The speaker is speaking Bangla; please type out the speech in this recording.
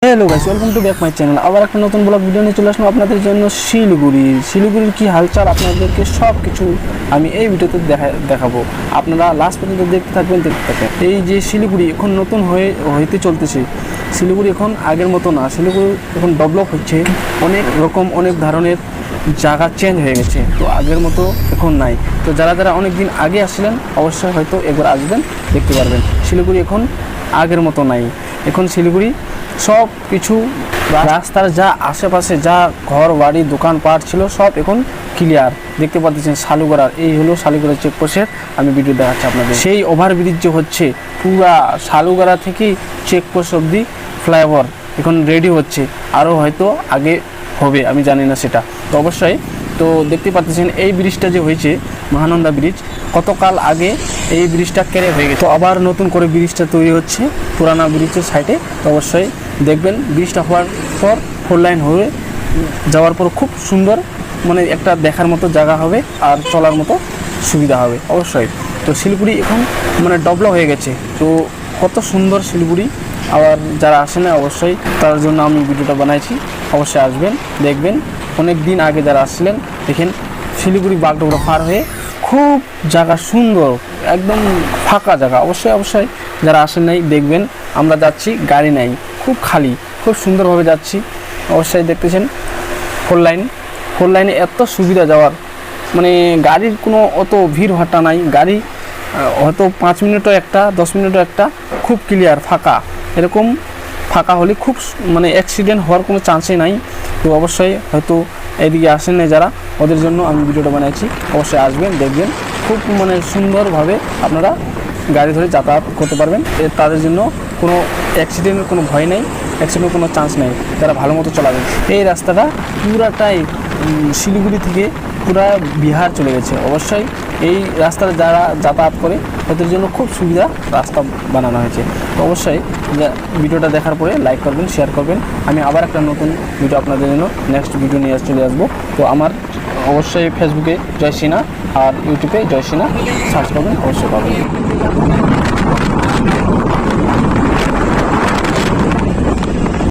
Hello guys, welcome to back my channel. আবার একটা নতুন ব্লগ ভিডিও নিয়ে চলে আসলাম আপনাদের জন্য। শিলিগুড়ির কি হালচাল আপনাদেরকে সব কিছু আমি এই ভিডিওতে দেখাবো। আপনারা লাস্ট পর্যন্ত দেখতে থাকবেন। এই যে শিলিগুড়ি এখন নতুন হইতে চলতেছে। শিলিগুড়ি এখন আগের মতো না, শিলিগুড়ি এখন ডেভেলপ হচ্ছে, অনেক রকম অনেক ধরনের জায়গা চেঞ্জ হয়ে গেছে। তো আগের মতো এখন নাই। তো যারা অনেক দিন আগে আসছিলেন অবশ্যই হয়তো একবার আসবেন, দেখতে পারবেন শিলিগুড়ি এখন আগের মতো নাই। এখন শিলিগুড়ি সব কিছু রাস্তার যা আশেপাশে যা ঘর বাড়ি দোকানপাট ছিল সব এখন ক্লিয়ার দেখতে পাচ্ছেন। শালুগড়ার এই হলো শালুগড়া চেকপোস্টের আমি ভিডিও দেখাচ্ছি আপনাদের। সেই ওভারব্রিজ যে হচ্ছে পুরা শালুগড়া থেকে চেকপোস্ট অবধি ফ্লাইওভার এখন রেডি হচ্ছে, আরও হয়তো আগে হবে, আমি জানি না সেটা। তো অবশ্যই তো দেখতে পাচ্ছেন এই ব্রিজটা যে হয়েছে মহানন্দা ব্রিজ, কতকাল আগে এই ব্রিজটা কেড়ে হয়ে গেছে। তো আবার নতুন করে ব্রিজটা তৈরি হচ্ছে পুরানা ব্রিজের সাইডে। তো অবশ্যই দেখবেন ব্রিজটা হওয়ার পর 4 লাইন হয়ে যাওয়ার পর খুব সুন্দর, মানে একটা দেখার মতো জায়গা হবে আর চলার মতো সুবিধা হবে অবশ্যই। তো শিলিগুড়ি এখন মানে ডেভেলপ হয়ে গেছে। তো কত সুন্দর শিলিগুড়ি, আবার যারা আসে না অবশ্যই তার জন্য আমি ভিডিওটা বানাইছি। অবশ্যই আসবেন, দেখবেন। অনেক দিন আগে যারা আসছিলেন দেখেন শিলিগুড়ি বাগডোগরা পার হয়ে খুব জায়গা সুন্দর, একদম ফাঁকা জায়গা। অবশ্যই যারা আসেন নাই দেখবেন। আমরা যাচ্ছি, গাড়ি নাই, খুব খালি, খুব সুন্দরভাবে যাচ্ছি। অবশ্যই দেখতেছেন 4 লাইনে এত সুবিধা যাওয়ার, মানে গাড়ির কোনো অত ভিড় ভাট্টা নাই। গাড়ি হয়তো 5 মিনিটও একটা, 10 মিনিটও একটা, খুব ক্লিয়ার ফাঁকা। এরকম ফাঁকা হলে খুব মানে অ্যাক্সিডেন্ট হওয়ার কোনো চান্সই নাই। তো অবশ্যই হয়তো এদিকে আসেন না যারা, ওদের জন্য আমি ভিডিওটা বানাইছি। অবশ্যই আসবেন, দেখবেন। খুব মানে সুন্দরভাবে আপনারা গাড়ি ধরে যাতায়াত করতে পারবেন। তাদের জন্য কোনো অ্যাক্সিডেন্টের কোনো ভয় নেই, অ্যাক্সিডেন্টের কোনো চান্স নেই, তারা ভালো মতো চালাবে। এই রাস্তাটা পুরাটাই শিলিগুড়ি থেকে পুরা বিহার চলে গেছে। অবশ্যই এই রাস্তাটা যারা যাতায়াত করে ওদের জন্য খুব সুবিধা রাস্তা বানানো হয়েছে। তো অবশ্যই ভিডিওটা দেখার পরে লাইক করবেন, শেয়ার করবেন। আমি আবার একটা নতুন ভিডিও আপনাদের জন্য নেক্সট ভিডিও নিয়ে চলে আসবো। তো আমার অবশ্যই ফেসবুকে জয় সিনহা আর ইউটিউবে জয় সিনহা সার্চ করবেন, অবশ্যই পাবেন।